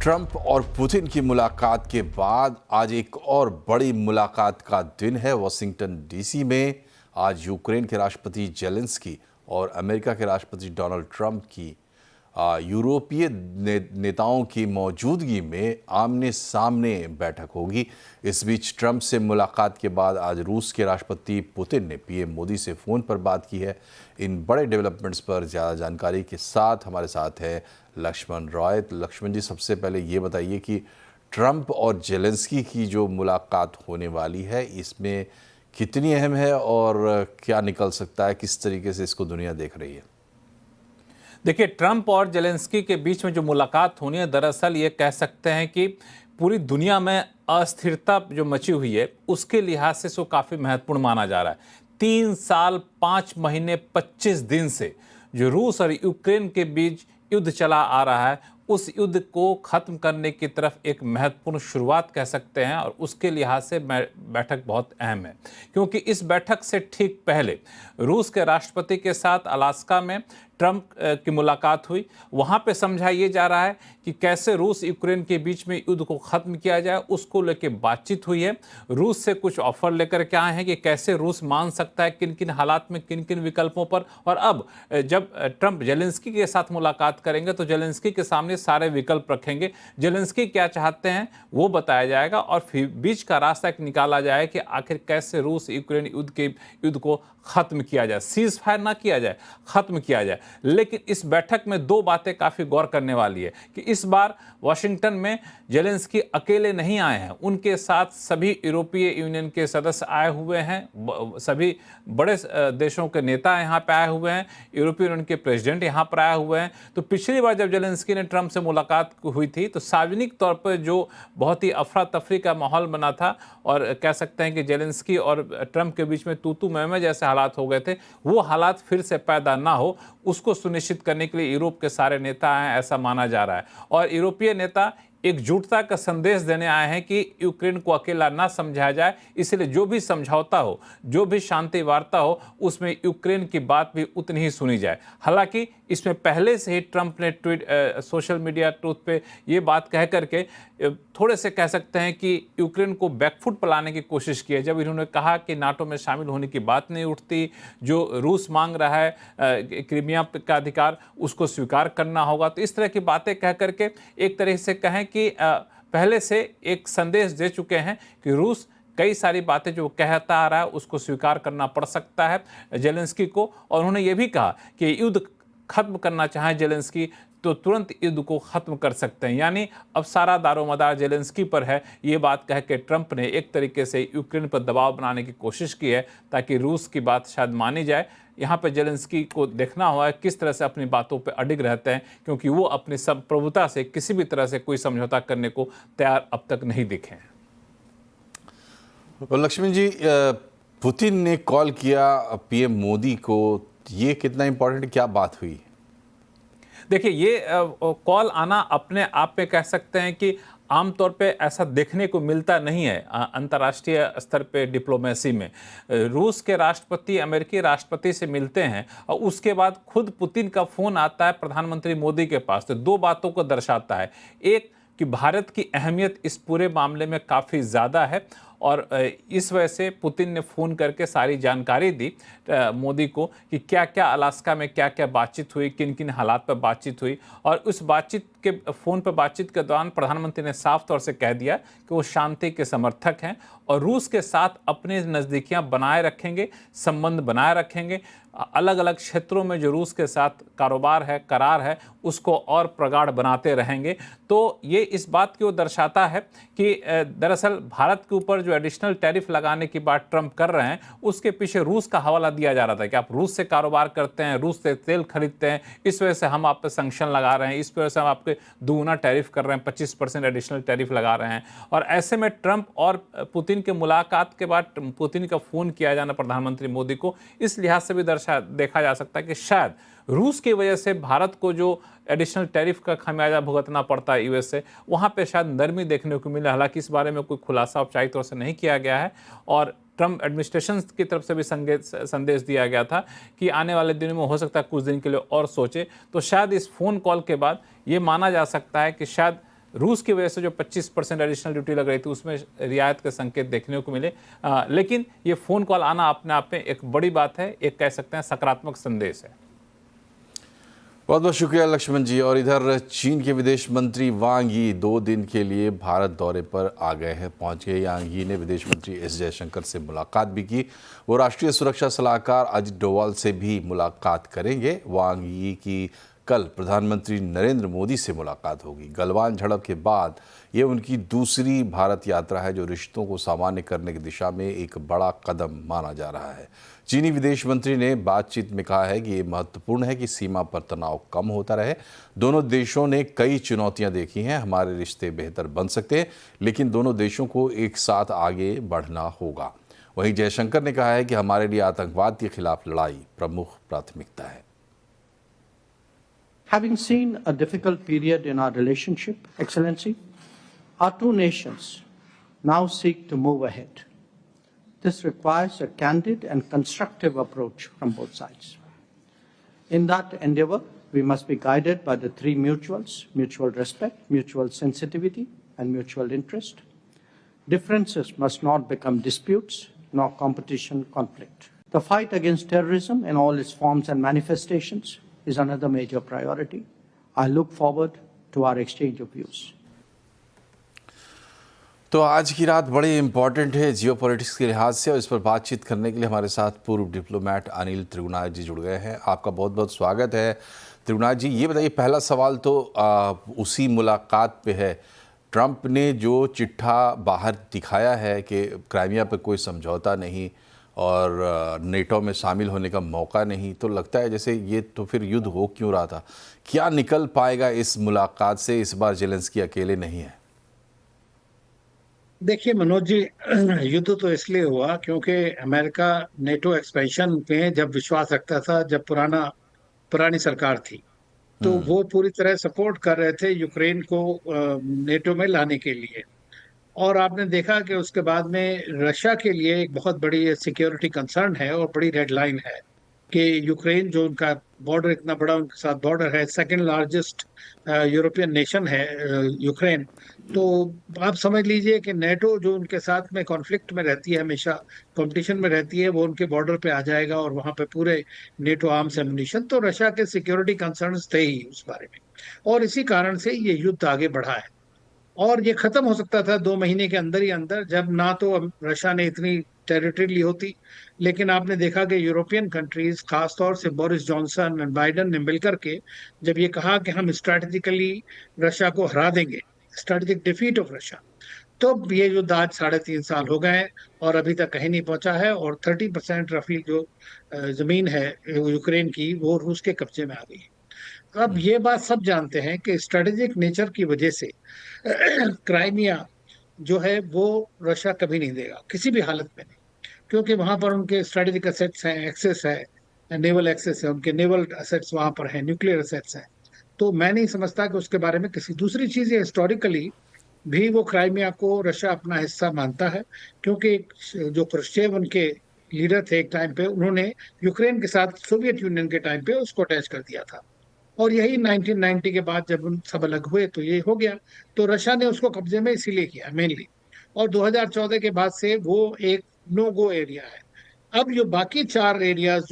Trump और Putin की मुलाकात के बाद आज एक और बड़ी मुलाकात का दिन है वॉशिंगटन डीसी में। आज यूक्रेन के राष्ट्रपति जेलेंस्की और अमेरिका के राष्ट्रपति डोनाल्ड ट्रंप की यूरोपीय नेताओं की मौजूदगी में आमने सामने बैठक होगी। इस बीच ट्रंप से मुलाकात के बाद आज रूस के राष्ट्रपति पुतिन ने पीएम मोदी से फ़ोन पर बात की है। इन बड़े डेवलपमेंट्स पर ज़्यादा जानकारी के साथ हमारे साथ है लक्ष्मण रॉय। लक्ष्मण जी, सबसे पहले ये बताइए कि ट्रंप और जेलेंस्की की जो मुलाकात होने वाली है इसमें कितनी अहम है और क्या निकल सकता है, किस तरीके से इसको दुनिया देख रही है? देखिए, ट्रंप और जेलेंस्की के बीच में जो मुलाकात होनी है, दरअसल ये कह सकते हैं कि पूरी दुनिया में अस्थिरता जो मची हुई है उसके लिहाज से इसको काफ़ी महत्वपूर्ण माना जा रहा है। 3 साल 5 महीने 25 दिन से जो रूस और यूक्रेन के बीच युद्ध चला आ रहा है, उस युद्ध को ख़त्म करने की तरफ एक महत्वपूर्ण शुरुआत कह सकते हैं और उसके लिहाज से बैठक बहुत अहम है, क्योंकि इस बैठक से ठीक पहले रूस के राष्ट्रपति के साथ अलास्का में ट्रंप की मुलाकात हुई। वहाँ पे समझा ये जा रहा है कि कैसे रूस यूक्रेन के बीच में युद्ध को ख़त्म किया जाए, उसको लेकर बातचीत हुई है। रूस से कुछ ऑफर लेकर के आए हैं कि कैसे रूस मान सकता है किन किन हालात में, किन किन विकल्पों पर। और अब जब ट्रंप जेलेंस्की के साथ मुलाकात करेंगे तो जेलेंस्की के सामने सारे विकल्प रखेंगे। जेलेंस्की क्या चाहते हैं वो बताया जाएगा और फिर बीच का रास्ता एक निकाला जाए कि आखिर कैसे रूस यूक्रेन युद्ध को ख़त्म किया जाए, सीज फायर ना किया जाए, ख़त्म किया जाए। लेकिन इस बैठक में 2 बातें काफ़ी गौर करने वाली है कि इस बार वाशिंगटन में जेलेंस्की अकेले नहीं आए हैं, उनके साथ सभी यूरोपीय यूनियन के सदस्य आए हुए हैं, सभी बड़े देशों के नेता यहाँ पे आए हुए हैं, यूरोपीय यूनियन के प्रेसिडेंट यहाँ पर आए हुए हैं। तो पिछली बार जब जेलेंस्की ने ट्रंप से मुलाकात हुई थी तो सार्वजनिक तौर पर जो बहुत ही अफरा तफरी का माहौल बना था और कह सकते हैं कि जेलेंस्की और ट्रंप के बीच में तू मैं जैसे हालात हो गए थे, वो हालात फिर से पैदा ना हो उसको सुनिश्चित करने के लिए यूरोप के सारे नेता हैं, ऐसा माना जा रहा है। और यूरोपीय नेता एकजुटता का संदेश देने आए हैं कि यूक्रेन को अकेला ना समझा जाए, इसलिए जो भी समझौता हो, जो भी शांति वार्ता हो, उसमें यूक्रेन की बात भी उतनी ही सुनी जाए। हालांकि इसमें पहले से ही ट्रंप ने सोशल मीडिया ट्रूथ पे ये बात कह करके थोड़े से कह सकते हैं कि यूक्रेन को बैकफुट पर लाने की कोशिश की है। जब इन्होंने कहा कि नाटो में शामिल होने की बात नहीं उठती, जो रूस मांग रहा है क्रीमिया का अधिकार उसको स्वीकार करना होगा, तो इस तरह की बातें कह करके एक तरह से कहें कि पहले से एक संदेश दे चुके हैं कि रूस कई सारी बातें जो कहता आ रहा है उसको स्वीकार करना पड़ सकता है जेलेंस्की को। और उन्होंने ये भी कहा कि युद्ध खत्म करना चाहे जेलेंस्की तो तुरंत युद्ध को खत्म कर सकते हैं, यानी अब सारा दारोमदार जेलेंस्की पर है। ये बात कह के ट्रंप ने एक तरीके से यूक्रेन पर दबाव बनाने की कोशिश की है ताकि रूस की बात शायद मानी जाए। यहाँ पर जेलेंस्की को देखना हुआ है किस तरह से अपनी बातों पर अडिग रहते हैं, क्योंकि वो अपनी संप्रभुता से किसी भी तरह से कोई समझौता करने को तैयार अब तक नहीं दिखे हैं। लक्ष्मण जी, पुतिन ने कॉल किया पीएम मोदी को, ये कितना इंपॉर्टेंट, क्या बात हुई? देखिए, ये कॉल आना अपने आप में कह सकते हैं कि आमतौर पे ऐसा देखने को मिलता नहीं है अंतर्राष्ट्रीय स्तर पे डिप्लोमेसी में। रूस के राष्ट्रपति अमेरिकी राष्ट्रपति से मिलते हैं और उसके बाद खुद पुतिन का फ़ोन आता है प्रधानमंत्री मोदी के पास, तो 2 बातों को दर्शाता है। एक कि भारत की अहमियत इस पूरे मामले में काफ़ी ज़्यादा है और इस वजह से पुतिन ने फ़ोन करके सारी जानकारी दी मोदी को कि क्या क्या अलास्का में क्या क्या बातचीत हुई, किन किन हालात पर बातचीत हुई। और उस बातचीत के फ़ोन पर बातचीत के दौरान प्रधानमंत्री ने साफ तौर से कह दिया कि वो शांति के समर्थक हैं और रूस के साथ अपने नज़दीकियाँ बनाए रखेंगे, संबंध बनाए रखेंगे। अलग अलग क्षेत्रों में जो रूस के साथ कारोबार है, करार है, उसको और प्रगाढ़ बनाते रहेंगे। तो ये इस बात की ओर दर्शाता है कि दरअसल भारत के ऊपर जो एडिशनल टैरिफ लगाने की बात ट्रंप कर रहे हैं उसके पीछे रूस का हवाला दिया जा रहा था कि आप रूस से कारोबार करते हैं, रूस से तेल खरीदते हैं, इस वजह से हम आप पे सैंक्शन लगा रहे हैं, इस वजह से हम आपके दुगुना टैरिफ कर रहे हैं, 25% एडिशनल टैरिफ लगा रहे हैं। और ऐसे में ट्रंप और पुतिन के मुलाकात के बाद पुतिन का फ़ोन किया जाना प्रधानमंत्री मोदी को, इस लिहाज से भी देखा जा सकता है कि शायद रूस की वजह से भारत को जो एडिशनल टैरिफ का खमियाजा भुगतना पड़ता है यूएस से, वहाँ पे शायद नरमी देखने को मिला। हालांकि इस बारे में कोई खुलासा औपचारिक तौर से नहीं किया गया है और ट्रंप एडमिनिस्ट्रेशन की तरफ से भी संदेश दिया गया था कि आने वाले दिनों में हो सकता है कुछ दिन के लिए और सोचे। तो शायद इस फ़ोन कॉल के बाद ये माना जा सकता है कि शायद रूस की वजह से जो 25% एडिशनल ड्यूटी लग रही थी उसमें रियायत के संकेत देखने को मिले। लेकिन ये फ़ोन कॉल आना अपने आप में एक बड़ी बात है, एक कह सकते हैं सकारात्मक संदेश है। बहुत बहुत शुक्रिया लक्ष्मण जी। और इधर चीन के विदेश मंत्री वांग यी 2 दिन के लिए भारत दौरे पर आ गए हैं, पहुंच गए। वांग यी ने विदेश मंत्री एस जयशंकर से मुलाकात भी की। वो राष्ट्रीय सुरक्षा सलाहकार अजित डोवाल से भी मुलाकात करेंगे। वांग यी की कल प्रधानमंत्री नरेंद्र मोदी से मुलाकात होगी। गलवान झड़प के बाद ये उनकी दूसरी भारत यात्रा है, जो रिश्तों को सामान्य करने की दिशा में एक बड़ा कदम माना जा रहा है। चीनी विदेश मंत्री ने बातचीत में कहा है कि ये महत्वपूर्ण है कि सीमा पर तनाव कम होता रहे। दोनों देशों ने कई चुनौतियां देखी हैं। हमारे रिश्ते बेहतर बन सकते हैं, लेकिन दोनों देशों को एक साथ आगे बढ़ना होगा। वहीं जयशंकर ने कहा है कि हमारे लिए आतंकवाद के खिलाफ लड़ाई प्रमुख प्राथमिकता है। Having seen a difficult period in our relationship, Excellency, our two nations now seek to move ahead. This requires a candid and constructive approach from both sides. In that endeavor, we must be guided by the three mutuals: mutual respect, mutual sensitivity, and mutual interest. Differences must not become disputes, nor competition, conflict. The fight against terrorism in all its forms and manifestations is another major priority. I look forward to our exchange of views. तो आज की रात बड़ी important है geopolitics के लिहाज से, और इस पर बातचीत करने के लिए हमारे साथ पूर्व डिप्लोमेट अनिल त्रिगुनाथ जी जुड़ गए हैं। आपका बहुत बहुत स्वागत है त्रिगुनाथ जी। ये बताइए, पहला सवाल तो उसी मुलाकात पे है। ट्रंप ने जो चिट्ठा बाहर दिखाया है कि क्राइमिया पर कोई समझौता नहीं और नेटो में शामिल होने का मौका नहीं, तो लगता है जैसे ये तो फिर युद्ध हो क्यों रहा था। क्या निकल पाएगा इस मुलाकात से? इस बार जेलेंस्की अकेले नहीं है। देखिए मनोज जी, युद्ध तो इसलिए हुआ क्योंकि अमेरिका नेटो एक्सपेंशन पे जब विश्वास रखता था, जब पुरानी सरकार थी, तो वो पूरी तरह सपोर्ट कर रहे थे यूक्रेन को नेटो में लाने के लिए। और आपने देखा कि उसके बाद में रशिया के लिए एक बहुत बड़ी सिक्योरिटी कंसर्न है और बड़ी रेड लाइन है कि यूक्रेन, जो उनका बॉर्डर इतना बड़ा उनके साथ बॉर्डर है, सेकंड लार्जेस्ट यूरोपियन नेशन है यूक्रेन। तो आप समझ लीजिए कि नेटो जो उनके साथ में कॉन्फ्लिक्ट में रहती है, हमेशा कंपटीशन में रहती है, वो उनके बॉर्डर पे आ जाएगा और वहां पे पूरे नेटो आर्म्स एमुनिशन। तो रशिया के सिक्योरिटी कंसर्न्स थे ही उस बारे में, और इसी कारण से ये युद्ध आगे बढ़ा है। और ये खत्म हो सकता था 2 महीने के अंदर ही अंदर, जब ना तो रशिया ने इतनी टेरिटरी ली होती, लेकिन आपने देखा कि यूरोपियन कंट्रीज, खासतौर से बोरिस जॉनसन और बाइडेन ने मिलकर के जब ये कहा कि हम स्ट्रैटेजिकली रशिया को हरा देंगे, स्ट्रैटेजिक डिफीट ऑफ रशिया, तो ये युद्ध आज 3.5 साल हो गए हैं और अभी तक कहीं नहीं पहुंचा है। और 30% रफी जो जमीन है यूक्रेन की, वो रूस के कब्जे में आ गई है। अब ये बात सब जानते हैं कि स्ट्रेटेजिक नेचर की वजह से क्राइमिया जो है वो रशिया कभी नहीं देगा, किसी भी हालत में नहीं, क्योंकि वहां पर उनके स्ट्रेटेजिक एसेट्स हैं, एक्सेस है, नेवल एक्सेस है, उनके नेवल एसेट्स वहां पर हैं, न्यूक्लियर एसेट्स हैं। तो मैं नहीं समझता कि उसके बारे में किसी दूसरी चीज, हिस्टोरिकली भी वो क्राइमिया को रशिया अपना हिस्सा मानता है, क्योंकि जो क्रुश्चेव उनके लीडर थे एक टाइम पे, उन्होंने यूक्रेन के साथ सोवियत यूनियन के टाइम पे उसको अटैच कर दिया था। और यही 1990 के बाद जब उन सब अलग हुए तो ये हो गया। तो रशिया ने उसको कब्जे में इसीलिए किया मेनली, और 2014 के बाद से वो एक नो गो एरिया है। अब जो बाकी 4 एरियाज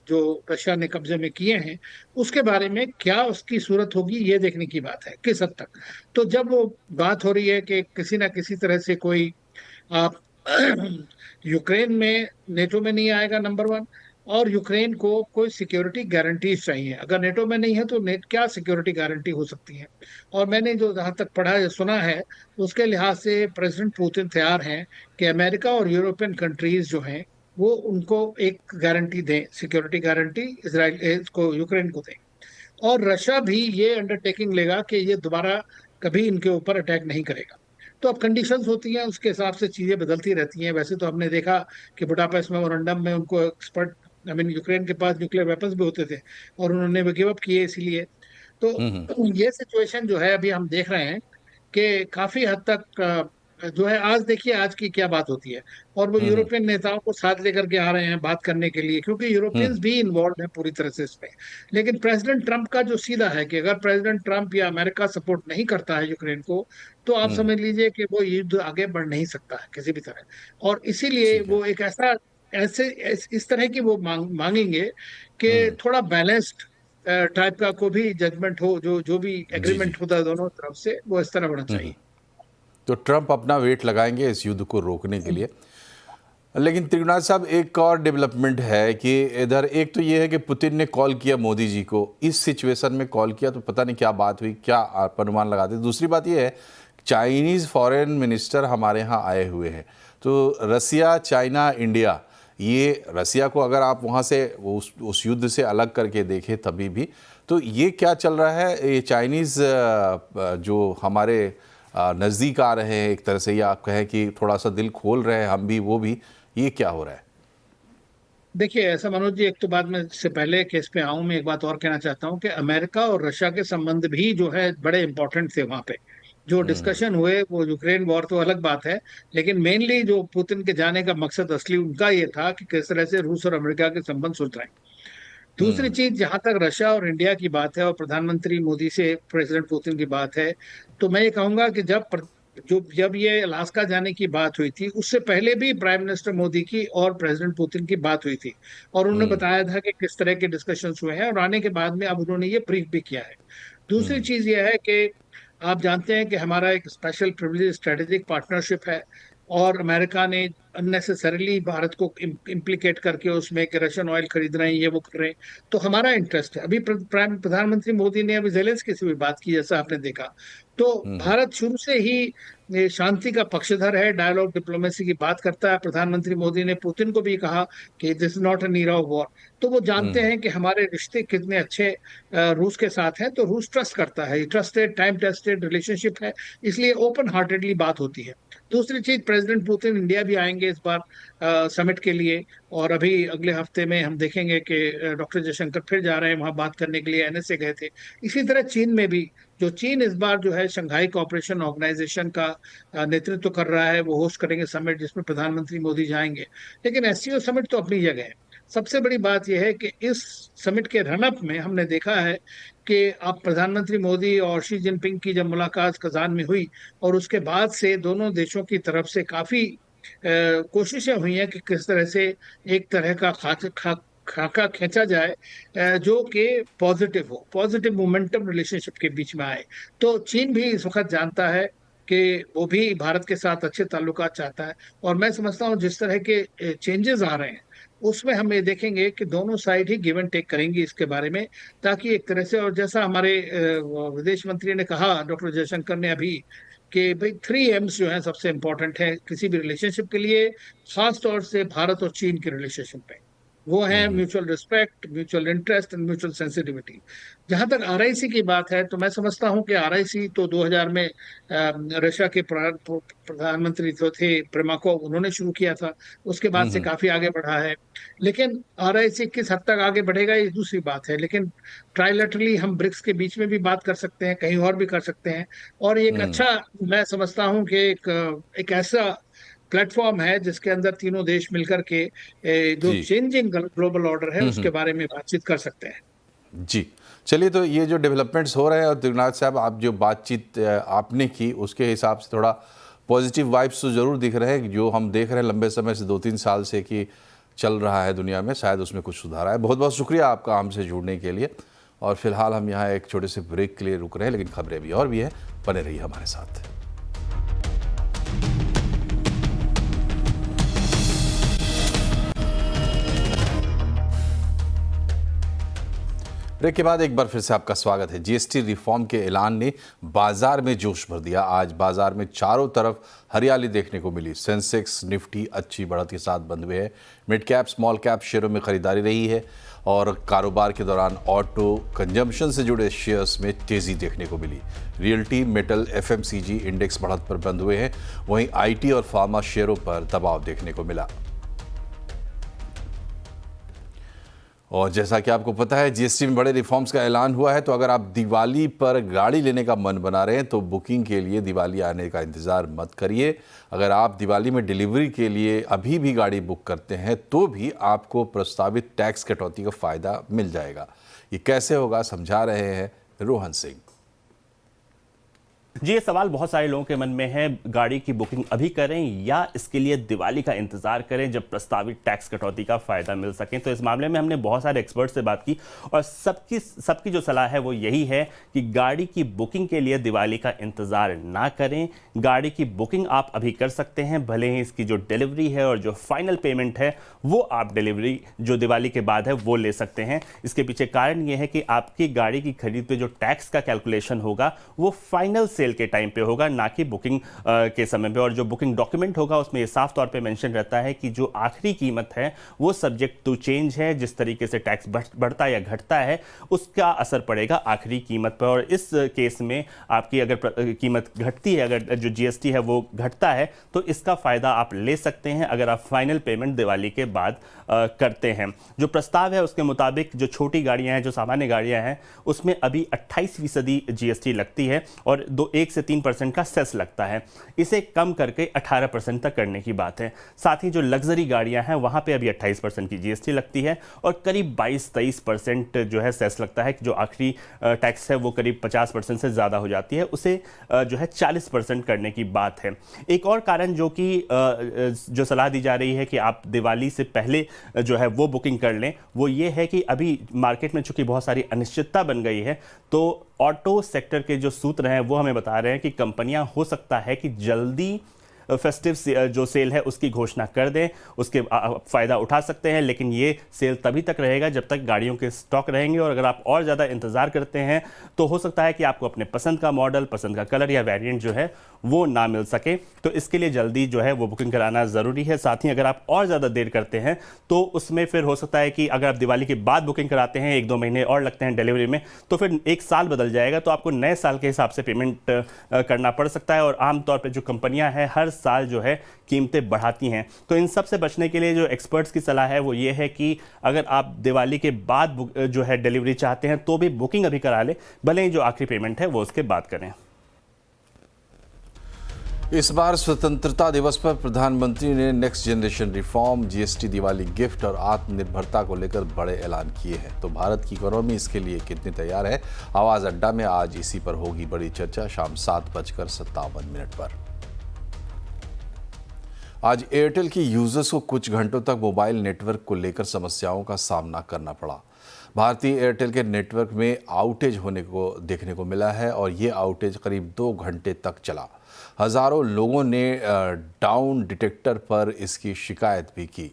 जो रशिया ने कब्जे में किए हैं, उसके बारे में क्या उसकी सूरत होगी ये देखने की बात है, किस हद तक। तो जब वो बात हो रही है कि किसी ना किसी तरह से कोई आप यूक्रेन में नेटो में नहीं आएगा, नंबर 1, और यूक्रेन को कोई सिक्योरिटी गारंटीज चाहिए। अगर नेटो में नहीं है तो क्या सिक्योरिटी गारंटी हो सकती है। और मैंने जो जहां तक पढ़ा है, सुना है, उसके लिहाज से प्रेसिडेंट पुतिन तैयार हैं कि अमेरिका और यूरोपियन कंट्रीज जो हैं वो उनको एक गारंटी दें, सिक्योरिटी गारंटी इसराइल को, यूक्रेन को दें। और रशिया भी ये अंडरटेकिंग लेगा कि ये दोबारा कभी इनके ऊपर अटैक नहीं करेगा। तो अब कंडीशंस होती हैं, उसके हिसाब से चीजें बदलती रहती हैं। वैसे तो हमने देखा कि बुडापेस्ट मेमोरेंडम में उनको एक्सपर्ट, यूक्रेन के पास न्यूक्लियर वेपन्स भी होते थे और उन्होंने गिव अप किए इसीलिए। तो ये सिचुएशन जो है अभी हम देख रहे हैं कि काफी हद तक जो है आज देखिए आज की क्या बात होती है, और वो यूरोपियन नेताओं को साथ लेकर के आ रहे हैं बात करने के लिए, क्योंकि यूरोपियंस भी इन्वॉल्व हैं पूरी तरह से इसमें। लेकिन प्रेसिडेंट ट्रंप का जो सीधा है कि अगर प्रेसिडेंट ट्रंप या अमेरिका सपोर्ट नहीं करता है यूक्रेन को, तो आप समझ लीजिए कि वो युद्ध आगे बढ़ नहीं सकता है किसी भी तरह। और इसीलिए ठीक है। वो एक इस तरह की वो मांगेंगे कि थोड़ा बैलेंस्ड टाइप का कोई भी जजमेंट हो, जो जो भी जी जी। एग्रीमेंट होता है दोनों तरफ से, वो इस तरह होना चाहिए। तो ट्रंप अपना वेट लगाएंगे इस युद्ध को रोकने के लिए। लेकिन त्रिगुनाथ साहब, एक और डेवलपमेंट है कि इधर एक तो ये है कि पुतिन ने कॉल किया मोदी जी को, इस सिचुएशन में कॉल किया, तो पता नहीं क्या बात हुई, क्या आप अनुमान लगाते। दूसरी बात ये है चाइनीज़ फॉरेन मिनिस्टर हमारे यहाँ आए हुए हैं, तो रसिया, चाइना, इंडिया, ये रसिया को अगर आप वहाँ से उस युद्ध से अलग करके देखें तभी भी, तो ये क्या चल रहा है, ये चाइनीज़ जो हमारे नज़दीक आ रहे हैं एक तरह से, या आप कहें कि थोड़ा सा दिल खोल रहे हैं हम भी वो भी, ये क्या हो रहा है? देखिए ऐसा मनोज जी, एक तो बात मैं इससे पहले केस पे आऊं, मैं एक बात और कहना चाहता हूं कि अमेरिका और रशिया के संबंध भी जो है बड़े इंपॉर्टेंट थे वहां पे। जो डिस्कशन हुए वो यूक्रेन वॉर तो अलग बात है, लेकिन मेनली जो पुतिन के जाने का मकसद असली उनका ये था कि किस तरह से रूस और अमेरिका के संबंध सुधराएं। दूसरी चीज, जहां तक रशिया और इंडिया की बात है और प्रधानमंत्री मोदी से प्रेसिडेंट पुतिन की बात है, तो मैं ये कहूंगा कि जब ये अलास्का जाने की बात हुई थी, उससे पहले भी प्राइम मिनिस्टर मोदी की और प्रेसिडेंट पुतिन की बात हुई थी, और उन्होंने बताया था कि किस तरह के डिस्कशंस हुए हैं, और आने के बाद में अब उन्होंने ये ब्रीफ भी किया है। दूसरी चीज ये है कि आप जानते हैं कि हमारा एक स्पेशल प्रिविलेज स्ट्रेटेजिक पार्टनरशिप है, और अमेरिका ने अननेसेसरीली भारत को इम्प्लीकेट करके उसमें कि रशियन ऑयल खरीद रहे हैं, ये वो कर रहे हैं, तो हमारा इंटरेस्ट है। अभी प्रधानमंत्री मोदी ने अभी जेलेंस्की से भी बात की, जैसा आपने देखा। तो भारत शुरू से ही ये शांति का पक्षधर है, डायलॉग डिप्लोमेसी की बात करता है। प्रधानमंत्री मोदी ने पुतिन को भी कहा कि this is not an era of war. तो वो जानते हैं कि हमारे रिश्ते कितने अच्छे रूस के साथ हैं, तो रूस ट्रस्ट करता है, ट्रस्टेड टाइम टेस्टेड रिलेशनशिप है, इसलिए ओपन हार्टेडली बात होती है। दूसरी चीज, प्रेसिडेंट पुतिन इंडिया भी आएंगे इस बार समिट के लिए, और अभी अगले हफ्ते में हम देखेंगे कि डॉक्टर जयशंकर फिर जा रहे हैं वहां बात करने के लिए, एनएसए गए थे। इसी तरह चीन में भी, जो चीन इस बार जो है शंघाई कोऑपरेशन ऑर्गेनाइजेशन का नेतृत्व कर रहा है, वो होस्ट करेंगे समिट जिसमें प्रधानमंत्री मोदी जाएंगे। लेकिन एससीओ समिट तो अपनी जगह है। सबसे बड़ी बात यह है कि इस समिट के रनअप में हमने देखा है कि अब प्रधानमंत्री मोदी और शी जिनपिंग की जब मुलाकात कजान में हुई, और उसके बाद से दोनों देशों की तरफ से काफी कोशिशें हुई हैं कि किस तरह से एक तरह का खाका खींचा जाए, जो कि पॉजिटिव हो, पॉजिटिव मोमेंटम रिलेशनशिप के बीच में आए। तो चीन भी इस वक्त जानता है कि वो भी भारत के साथ अच्छे ताल्लुकात चाहता है, और मैं समझता हूँ जिस तरह के चेंजेस आ रहे हैं उसमें हम ये देखेंगे कि दोनों साइड ही गिव एंड टेक करेंगी इसके बारे में, ताकि एक तरह से, और जैसा हमारे विदेश मंत्री ने कहा, डॉक्टर जयशंकर ने अभी, कि भाई 3 M's जो है सबसे इंपॉर्टेंट है किसी भी रिलेशनशिप के लिए, खास तौर से भारत और चीन के रिलेशनशिप पे। वो है mutual respect, mutual interest and mutual sensitivity. जहां तक आरआईसी की बात है, तो मैं समझता हूं कि आरआईसी तो 2000 में रशिया के प्रधानमंत्री जो थे प्रेमाकोव, उन्होंने शुरू किया था, उसके बाद से काफी आगे बढ़ा है। लेकिन आरआईसी किस हद तक आगे बढ़ेगा ये दूसरी बात है। लेकिन ट्राइलेटरली हम ब्रिक्स के बीच में भी बात कर सकते हैं, कहीं और भी कर सकते हैं, और ये एक अच्छा, मैं समझता हूं कि एक ऐसा प्लेटफॉर्म है जिसके अंदर तीनों देश मिलकर के जो जी चेंजिंग ग्लोबल ऑर्डर है उसके बारे में बातचीत कर सकते हैं। जी। चलिए, तो ये जो डेवलपमेंट्स हो रहे हैं, और त्रिगुनाथ साहब आप जो बातचीत आपने की उसके हिसाब से थोड़ा पॉजिटिव वाइब्स तो ज़रूर दिख रहे हैं, जो हम देख रहे हैं लंबे समय से 2-3 साल से कि चल रहा है दुनिया में, शायद उसमें कुछ सुधार आए। बहुत बहुत शुक्रिया आपका हमसे जुड़ने के लिए। और फिलहाल हम यहाँ एक छोटे से ब्रेक के लिए रुक रहे हैं, लेकिन खबरें भी और भी हैं, बने रहिए हमारे साथ। ब्रेक के बाद एक बार फिर से आपका स्वागत है। जीएसटी रिफॉर्म के ऐलान ने बाजार में जोश भर दिया। आज बाजार में चारों तरफ हरियाली देखने को मिली। सेंसेक्स, निफ्टी अच्छी बढ़त के साथ बंद हुए हैं। मिड कैप, स्मॉल कैप शेयरों में खरीदारी रही है, और कारोबार के दौरान ऑटो, कंजम्पशन से जुड़े शेयर्स में तेजी देखने को मिली। रियल्टी, मेटल, एफएमसीजी इंडेक्स बढ़त पर बंद हुए हैं। वहीं आईटी और फार्मा शेयरों पर दबाव देखने को मिला। और जैसा कि आपको पता है जीएसटी में बड़े रिफॉर्म्स का ऐलान हुआ है, तो अगर आप दिवाली पर गाड़ी लेने का मन बना रहे हैं तो बुकिंग के लिए दिवाली आने का इंतज़ार मत करिए। अगर आप दिवाली में डिलीवरी के लिए अभी भी गाड़ी बुक करते हैं तो भी आपको प्रस्तावित टैक्स कटौती का फ़ायदा मिल जाएगा। ये कैसे होगा समझा रहे हैं रोहन सिंह। जी, ये सवाल बहुत सारे लोगों के मन में है, गाड़ी की बुकिंग अभी करें या इसके लिए दिवाली का इंतजार करें जब प्रस्तावित टैक्स कटौती का फायदा मिल सके। तो इस मामले में हमने बहुत सारे एक्सपर्ट से बात की और सबकी जो सलाह है वो यही है कि गाड़ी की बुकिंग के लिए दिवाली का इंतजार ना करें। गाड़ी की बुकिंग आप अभी कर सकते हैं, भले ही इसकी जो डिलीवरी है और जो फाइनल पेमेंट है वो आप डिलीवरी जो दिवाली के बाद है वो ले सकते हैं। इसके पीछे कारण ये है कि आपकी गाड़ी की खरीद पे जो टैक्स का कैलकुलेशन होगा वो फाइनल सेल के टाइम पे होगा, ना कि बुकिंग के समय पे। और जो बुकिंग डॉक्यूमेंट होगा उसमें ये साफ तौर पे मेंशन रहता है कि जो आखिरी कीमत है वो सब्जेक्ट टू चेंज है। जिस तरीके से टैक्स बढ़ता या घटता है उसका असर पड़ेगा आखिरी कीमत पर। और इस केस में आपकी अगर कीमत घटती है, अगर जो जीएसटी है वो घटता है, तो इसका फायदा आप ले सकते हैं अगर आप फाइनल पेमेंट दिवाली के बाद करते हैं। जो प्रस्ताव है उसके मुताबिक जो छोटी गाड़ियां हैं, जो सामान्य गाड़ियां हैं, उसमें अभी 28% जीएसटी लगती है और 1 से 3% का सेस लगता है। इसे कम करके 18% तक करने की बात है। साथ ही जो लग्जरी गाड़ियां हैं वहां पे अभी 28% की जीएसटी लगती है और करीब 22-23% जो है सेस लगता है। जो आखिरी टैक्स है वो करीब 50% से ज़्यादा हो जाती है, उसे जो है 40% करने की बात है। एक और कारण जो कि जो सलाह दी जा रही है कि आप दिवाली से पहले जो है वो बुकिंग कर लें, वो ये है कि अभी मार्केट में चूंकि बहुत सारी अनिश्चितता बन गई है, तो ऑटो सेक्टर के जो सूत्र हैं वो हमें बता रहे हैं कि कंपनियां हो सकता है कि जल्दी फेस्टिव जो सेल है उसकी घोषणा कर दें, उसके फ़ायदा उठा सकते हैं। लेकिन ये सेल तभी तक रहेगा जब तक गाड़ियों के स्टॉक रहेंगे। और अगर आप और ज़्यादा इंतज़ार करते हैं तो हो सकता है कि आपको अपने पसंद का मॉडल, पसंद का कलर या वेरिएंट जो है वो ना मिल सके। तो इसके लिए जल्दी जो है वो बुकिंग कराना ज़रूरी है। साथ ही अगर आप और ज़्यादा देर करते हैं तो उसमें फिर हो सकता है कि अगर आप दिवाली के बाद बुकिंग कराते हैं, 1-2 महीने और लगते हैं डिलीवरी में, तो फिर 1 साल बदल जाएगा, तो आपको नए साल के हिसाब से पेमेंट करना पड़ सकता है। और आमतौर पर जो कंपनियां हैं हर साल जो है कीमतें बढ़ाती हैं। तो इन सब से बचने के लिए जो एक्सपर्ट्स की सलाह है वो ये है कि अगर आप दिवाली के बाद जो है डिलीवरी चाहते हैं तो भी बुकिंग अभी करा लें, भले ही जो आखिरी पेमेंट है वो उसके बाद करें। इस बार स्वतंत्रता दिवस पर प्रधानमंत्री ने next generation reform, GST, Diwali gift और आत्मनिर्भरता को लेकर बड़े ऐलान किए हैं। तो भारत की इकोनॉमी इसके लिए कितनी तैयार है? आवाज अड्डा में आज इसी पर होगी बड़ी चर्चा, शाम 7:57 पर। आज एयरटेल की यूजर्स को कुछ घंटों तक मोबाइल नेटवर्क को लेकर समस्याओं का सामना करना पड़ा। भारतीय एयरटेल के नेटवर्क में आउटेज होने को देखने को मिला है और ये आउटेज करीब 2 घंटे तक चला। हजारों लोगों ने डाउन डिटेक्टर पर इसकी शिकायत भी की।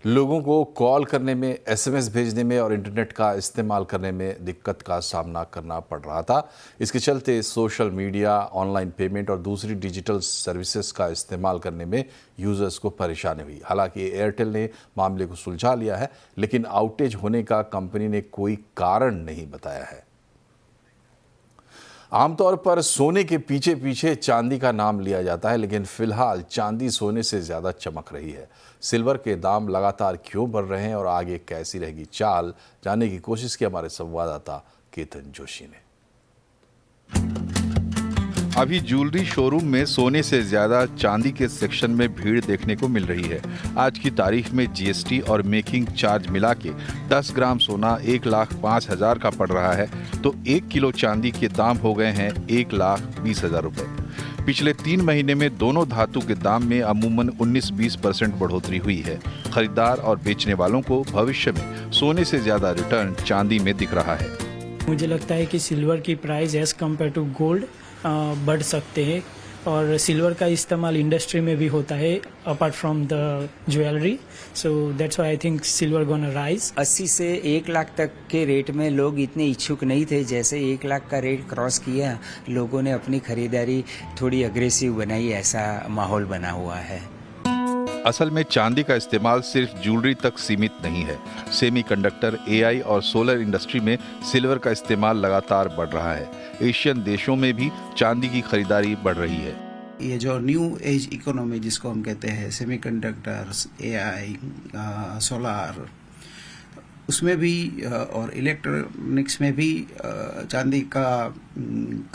लोगों को कॉल करने में, एसएमएस भेजने में और इंटरनेट का इस्तेमाल करने में दिक्कत का सामना करना पड़ रहा था। इसके चलते सोशल मीडिया, ऑनलाइन पेमेंट और दूसरी डिजिटल सर्विसेज का इस्तेमाल करने में यूजर्स को परेशानी हुई। हालांकि एयरटेल ने मामले को सुलझा लिया है, लेकिन आउटेज होने का कंपनी ने कोई कारण नहीं बताया है। आमतौर पर सोने के पीछे पीछे चांदी का नाम लिया जाता है, लेकिन फिलहाल चांदी सोने से ज़्यादा चमक रही है। सिल्वर के दाम लगातार क्यों बढ़ रहे हैं और आगे कैसी रहेगी चाल, जानने की कोशिश की हमारे संवाददाता केतन जोशी ने। अभी ज्वेलरी शोरूम में सोने से ज्यादा चांदी के सेक्शन में भीड़ देखने को मिल रही है। आज की तारीख में जीएसटी और मेकिंग चार्ज मिला के 10 ग्राम सोना 1,05,000 का पड़ रहा है, तो 1 किलो चांदी के दाम हो गए हैं 1,20,000 रुपए। पिछले 3 महीने में दोनों धातु के दाम में अमूमन 19-20% बढ़ोतरी हुई है। खरीदार और बेचने वालों को भविष्य में सोने से ज्यादा रिटर्न चांदी में दिख रहा है। मुझे लगता है कि सिल्वर की price as compare to gold बढ़ सकते हैं और सिल्वर का इस्तेमाल इंडस्ट्री में भी होता है apart from the jewellery, so that's why I think silver gonna rise. 80 से 1 लाख तक के रेट में लोग इतने इच्छुक नहीं थे। जैसे 1 लाख का रेट क्रॉस किया, लोगों ने अपनी खरीदारी थोड़ी अग्रेसिव बनाई, ऐसा माहौल बना हुआ है। असल में चांदी का इस्तेमाल सिर्फ ज्वेलरी तक सीमित नहीं है। सेमीकंडक्टर, एआई और सोलर इंडस्ट्री में सिल्वर का इस्तेमाल लगातार बढ़ रहा है। एशियन देशों में भी चांदी की खरीदारी बढ़ रही है। ये जो न्यू एज इकोनॉमी जिसको हम कहते हैं, सेमीकंडक्टर्स, एआई, सोलार, उसमें भी और इलेक्ट्रॉनिक्स में भी चांदी का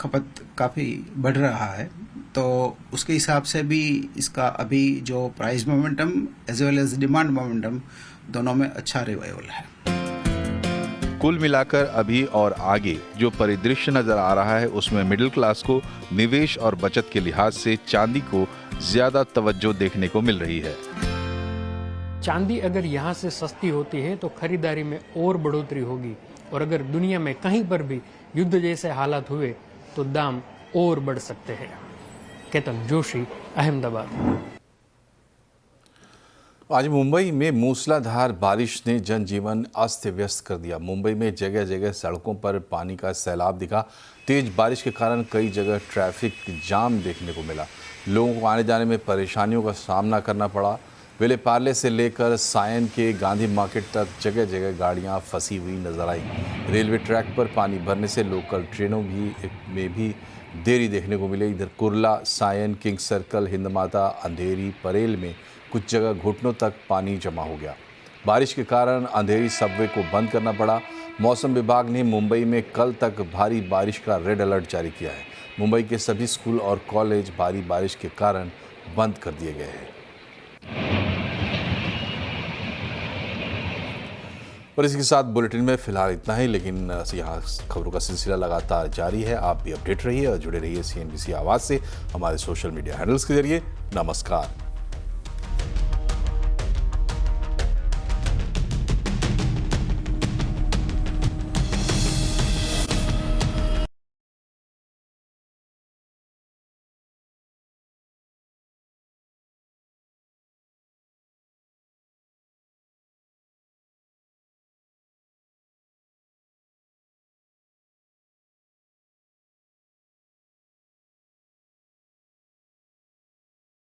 खपत काफ़ी बढ़ रहा है, तो उसके हिसाब से भी इसका अभी जो price momentum as well as demand momentum दोनों में अच्छा रिवाइवल है। कुल मिलाकर अभी और आगे जो परिदृश्य नजर आ रहा है उसमें मिडिल क्लास को निवेश और बचत के लिहाज से चांदी को ज्यादा तवज्जो देखने को मिल रही है। चांदी अगर यहाँ से सस्ती होती है तो खरीदारी में और बढ़ोतरी होगी, और अगर दुनिया में कहीं पर भी युद्ध जैसे हालात हुए तो दाम और बढ़ सकते हैं। केतन जोशी, अहमदाबाद। आज मुंबई में मूसलाधार बारिश ने जनजीवन अस्त व्यस्त कर दिया। मुंबई में जगह जगह सड़कों पर पानी का सैलाब दिखा। तेज बारिश के कारण कई जगह ट्रैफिक जाम देखने को मिला। लोगों को आने जाने में परेशानियों का सामना करना पड़ा। विले पार्ले से लेकर सायन के गांधी मार्केट तक जगह जगह गाड़ियां फंसी हुई नजर आई। रेलवे ट्रैक पर पानी भरने से लोकल ट्रेनों में भी देरी देखने को मिली। इधर कुर्ला, सायन, किंग सर्कल, हिंदमाता, अंधेरी, परेल में कुछ जगह घुटनों तक पानी जमा हो गया। बारिश के कारण अंधेरी सबवे को बंद करना पड़ा। मौसम विभाग ने मुंबई में कल तक भारी बारिश का रेड अलर्ट जारी किया है। मुंबई के सभी स्कूल और कॉलेज भारी बारिश के कारण बंद कर दिए गए हैं। और इसके साथ बुलेटिन में फिलहाल इतना ही, लेकिन यहाँ खबरों का सिलसिला लगातार जारी है। आप भी अपडेट रहिए और जुड़े रहिए CNBC आवाज़ से हमारे सोशल मीडिया हैंडल्स के जरिए। नमस्कार।